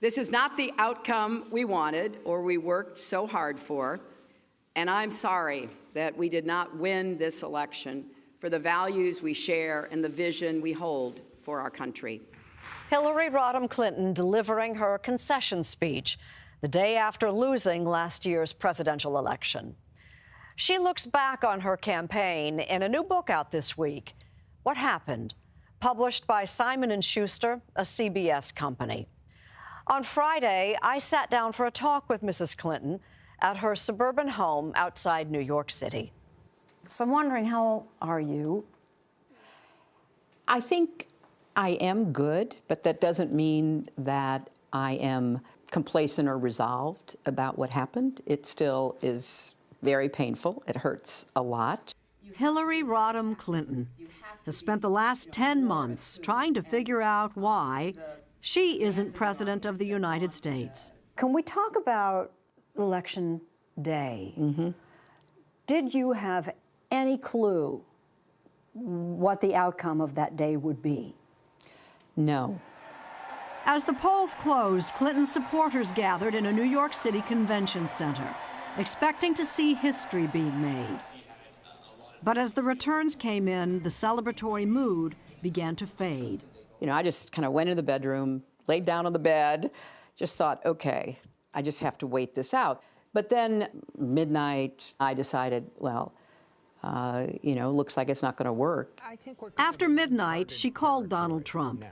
This is not the outcome we wanted or we worked so hard for, and I'm sorry that we did not win this election for the values we share and the vision we hold for our country. Hillary Rodham Clinton delivering her concession speech the day after losing last year's presidential election. She looks back on her campaign in a new book out this week, What Happened, published by Simon & Schuster, a CBS company. On Friday, I sat down for a talk with Mrs. Clinton at her suburban home outside New York City. So I'm wondering, how are you? I think I am good, but that doesn't mean that I am complacent or resolved about what happened. It still is very painful. It hurts a lot. Hillary Rodham Clinton has spent the last 10 months trying to figure out why she isn't president of the United States. Can we talk about Election Day? Did you have any clue what the outcome of that day would be? No. As the polls closed, Clinton supporters gathered in a New York City convention center, expecting to see history being made. But as the returns came in, the celebratory mood began to fade. You know, I just kind of went into the bedroom, laid down on the bed, just thought, okay, I just have to wait this out. But then midnight, I decided, well, you know, looks like it's not going to work. After midnight, she called Donald Trump,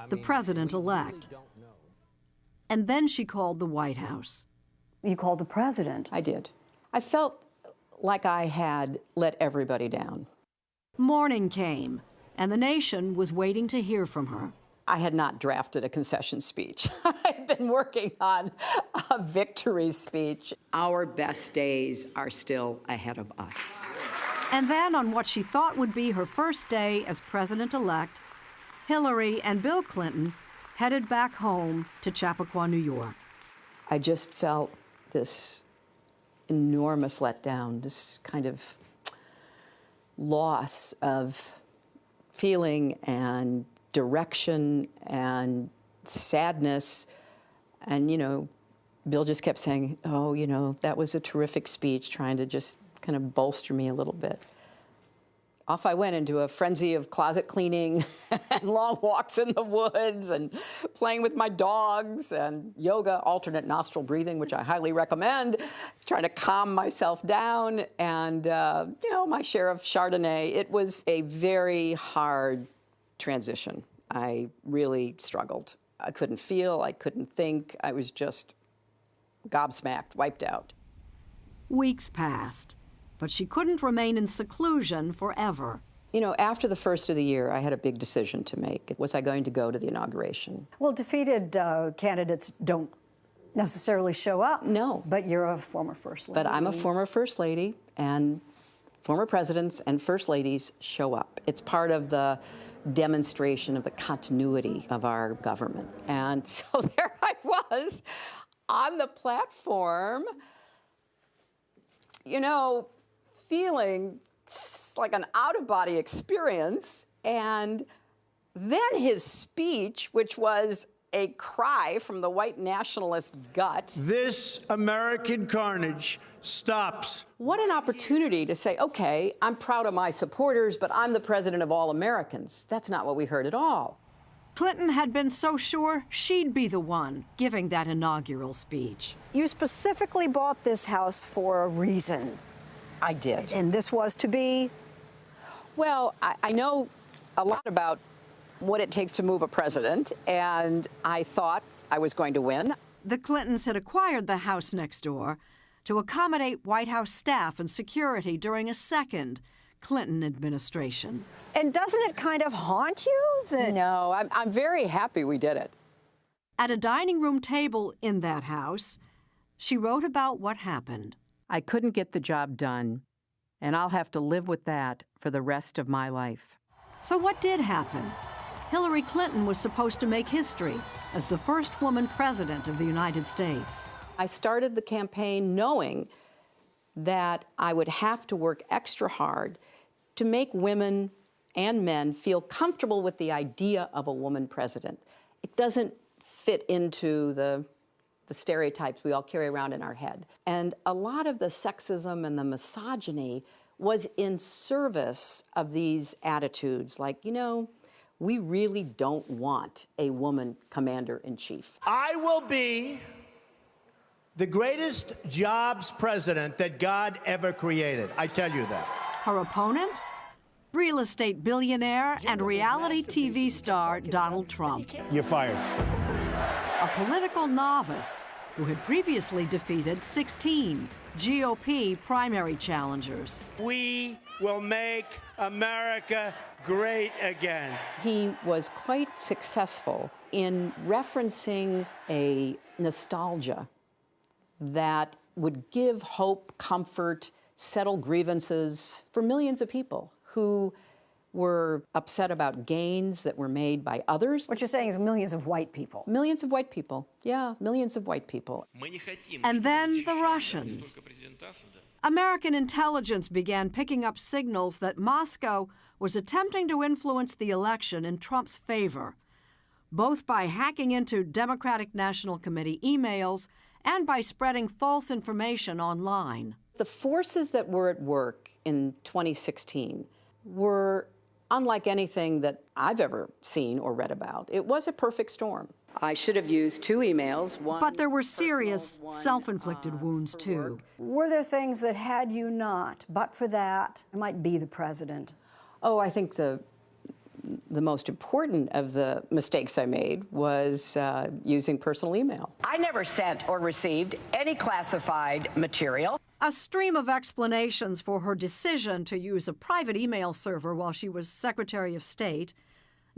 the president-elect. And then she called the White House. You called the president. I did. I felt like I had let everybody down. Morning came, and the nation was waiting to hear from her. I had not drafted a concession speech. I've been working on a victory speech. Our best days are still ahead of us. And then on what she thought would be her first day as president-elect, Hillary and Bill Clinton headed back home to Chappaqua, New York. I just felt this enormous letdown, this kind of loss of feeling and direction and sadness. And, you know, Bill just kept saying, oh, you know, that was a terrific speech, trying to just kind of bolster me a little bit. Off I went into a frenzy of closet cleaning and long walks in the woods and playing with my dogs and yoga, alternate nostril breathing, which I highly recommend, trying to calm myself down, and, you know, my share of Chardonnay. It was a very hard transition. I really struggled. I couldn't feel, I couldn't think. I was just gobsmacked, wiped out. Weeks passed, but she couldn't remain in seclusion forever. You know, after the first of the year, I had a big decision to make. Was I going to go to the inauguration? Well, defeated candidates don't necessarily show up. No. But you're a former First Lady. But I'm a former First Lady, and former presidents and First Ladies show up. It's part of the demonstration of the continuity of our government. And so there I was on the platform, you know, feeling like an out-of-body experience. And then his speech, which was a cry from the white nationalist gut. This American carnage stops. What an opportunity to say, okay, I'm proud of my supporters, but I'm the president of all Americans. That's not what we heard at all. Clinton had been so sure she'd be the one giving that inaugural speech. You specifically bought this house for a reason. I did. And this was to be? Well, I know a lot about what it takes to move a president, and I thought I was going to win. The Clintons had acquired the house next door to accommodate White House staff and security during a second Clinton administration. And doesn't it kind of haunt you that... No, I'm very happy we did it. At a dining room table in that house, she wrote about what happened. I couldn't get the job done, and I'll have to live with that for the rest of my life. So what did happen? Hillary Clinton was supposed to make history as the first woman president of the United States. I started the campaign knowing that I would have to work extra hard to make women and men feel comfortable with the idea of a woman president. It doesn't fit into the stereotypes we all carry around in our head. And a lot of the sexism and the misogyny was in service of these attitudes like, you know, we really don't want a woman commander-in-chief. I will be the greatest jobs president that God ever created. I tell you that. Her opponent? Real estate billionaire and reality TV star Donald Trump. You're fired. A political novice who had previously defeated 16 GOP primary challengers. We will make America great again. He was quite successful in referencing a nostalgia that would give hope, comfort, settle grievances for millions of people who were upset about gains that were made by others. What you're saying is millions of white people. Millions of white people, yeah, millions of white people. And then the Russians. American intelligence began picking up signals that Moscow was attempting to influence the election in Trump's favor, both by hacking into Democratic National Committee emails and by spreading false information online. The forces that were at work in 2016 were unlike anything that I've ever seen or read about. It was a perfect storm. I should have used 2 emails. One But there were personal, serious one, self-inflicted wounds, for too. work. Were there things that had you not, but for that, I might be the president? Oh, I think the most important of the mistakes I made was using personal email. I never sent or received any classified material. A stream of explanations for her decision to use a private email server while she was Secretary of State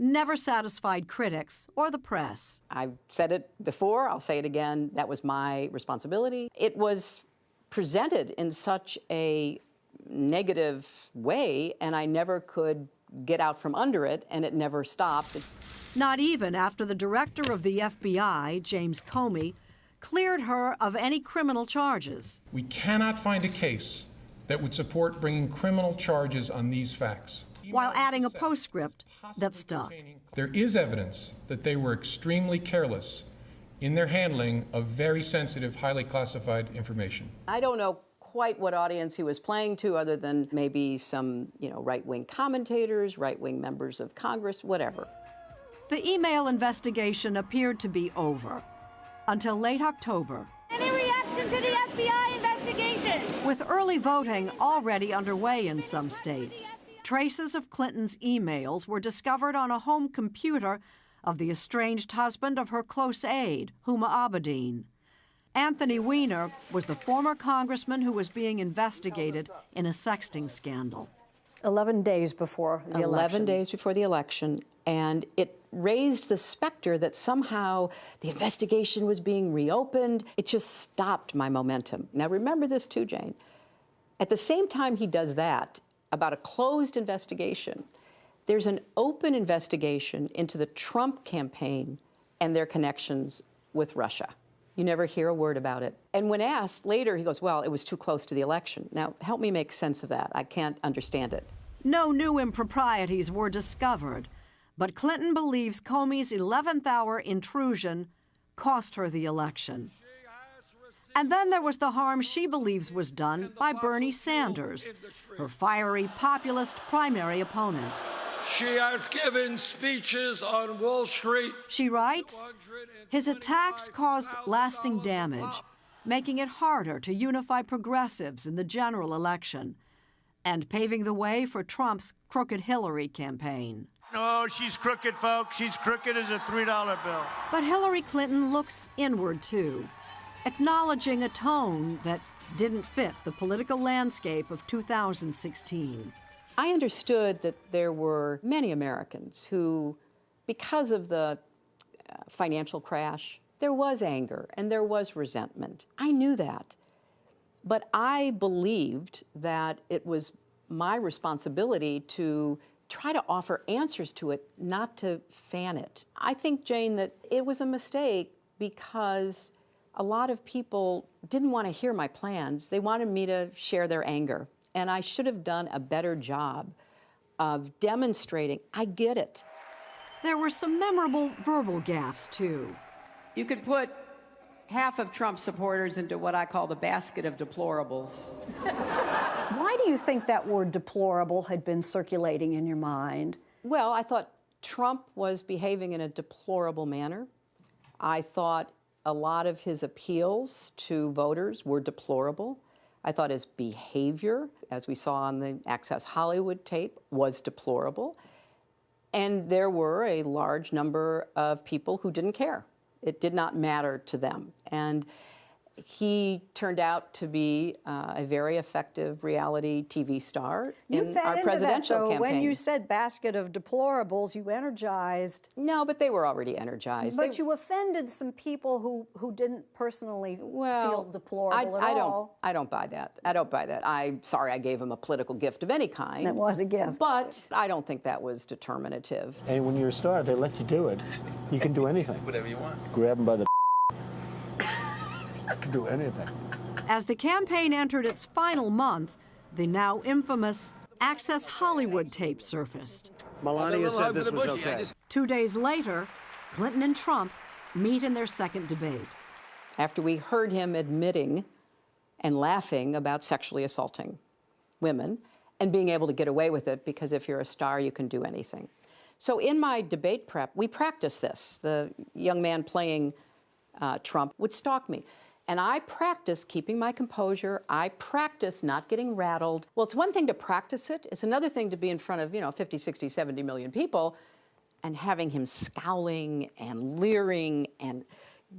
never satisfied critics or the press. I've said it before, I'll say it again, that was my responsibility. It was presented in such a negative way, and I never could get out from under it, and it never stopped. Not even after the director of the FBI, James Comey, cleared her of any criminal charges. We cannot find a case that would support bringing criminal charges on these facts. While adding a postscript that stuck. There is evidence that they were extremely careless in their handling of very sensitive, highly classified information. I don't know quite what audience he was playing to, other than maybe some, right-wing commentators, right-wing members of Congress, whatever. The email investigation appeared to be over until late October. Any reaction to the FBI investigation? With early voting already underway in some states, traces of Clinton's emails were discovered on a home computer of the estranged husband of her close aide, Huma Abedin. Anthony Weiner was the former congressman who was being investigated in a sexting scandal. 11 days before the election. 11 days before the election, and it raised the specter that somehow the investigation was being reopened. It just stopped my momentum. Now remember this too, Jane. At the same time he does that, about a closed investigation, there's an open investigation into the Trump campaign and their connections with Russia. You never hear a word about it. And when asked later, he goes, well, it was too close to the election. Now, help me make sense of that. I can't understand it. No new improprieties were discovered, but Clinton believes Comey's 11th hour intrusion cost her the election. And then there was the harm she believes was done by Bernie Sanders, her fiery populist primary opponent. She has given speeches on Wall Street. She writes, his attacks caused lasting damage, making it harder to unify progressives in the general election and paving the way for Trump's crooked Hillary campaign. No, she's crooked, folks. She's crooked as a $3 bill. But Hillary Clinton looks inward, too, acknowledging a tone that didn't fit the political landscape of 2016. I understood that there were many Americans who, because of the financial crash, there was anger and there was resentment. I knew that. But I believed that it was my responsibility to try to offer answers to it, not to fan it. I think, Jane, that it was a mistake because a lot of people didn't want to hear my plans. They wanted me to share their anger. And I should have done a better job of demonstrating I get it. There were some memorable verbal gaffes, too. You could put half of Trump supporters into what I call the basket of deplorables. Why do you think that word deplorable had been circulating in your mind? Well, I thought Trump was behaving in a deplorable manner. I thought a lot of his appeals to voters were deplorable. I thought his behavior, as we saw on the Access Hollywood tape, was deplorable. And there were a large number of people who didn't care. It did not matter to them. And he turned out to be a very effective reality TV star in our presidential campaign. When you said basket of deplorables, you energized. No, but they were already energized. But you offended some people who didn't personally feel deplorable at all. I don't buy that. I don't buy that. I'm sorry I gave him a political gift of any kind. That was a gift. But I don't think that was determinative. And when you're a star, they let you do it. You can do anything. Whatever you want. Grab them by the can do anything. As the campaign entered its final month, the now infamous Access Hollywood tape surfaced. Melania said this was okay. 2 days later, Clinton and Trump meet in their second debate. After we heard him admitting and laughing about sexually assaulting women and being able to get away with it because if you're a star, you can do anything. So in my debate prep, we practiced this. The young man playing Trump would stalk me. And I practiced keeping my composure. I practiced not getting rattled. Well, it's one thing to practice it. It's another thing to be in front of, 50, 60, 70 million people and having him scowling and leering and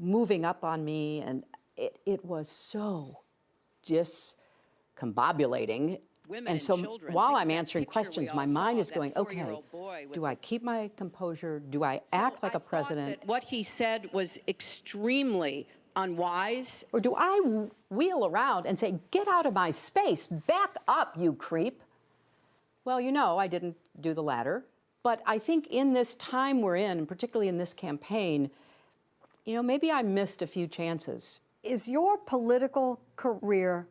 moving up on me. And it was so discombobulating. And so while I'm answering questions, my mind is going, okay, do I keep my composure? Do I act like a president? What he said was extremely unwise. Or do I wheel around and say, get out of my space, back up, you creep? Well, I didn't do the latter. But I think in this time we're in, and particularly in this campaign, maybe I missed a few chances. Is your political career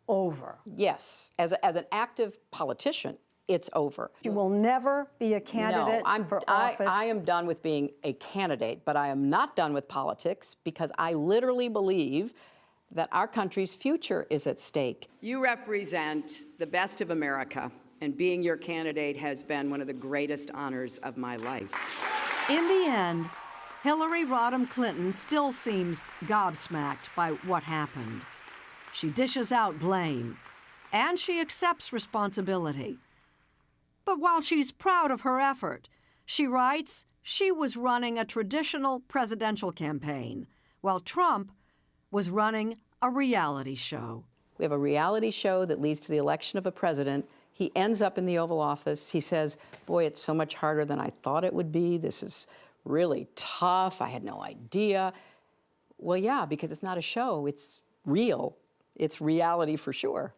over? Yes. As an active politician, it's over. You will never be a candidate for office? I am done with being a candidate, but I am not done with politics because I literally believe that our country's future is at stake. You represent the best of America, and being your candidate has been one of the greatest honors of my life. In the end, Hillary Rodham Clinton still seems gobsmacked by what happened. She dishes out blame, and she accepts responsibility. But while she's proud of her effort, she writes she was running a traditional presidential campaign, while Trump was running a reality show. We have a reality show that leads to the election of a president. He ends up in the Oval Office. He says, boy, it's so much harder than I thought it would be. This is really tough. I had no idea. Well, yeah, because it's not a show. It's real. It's reality for sure.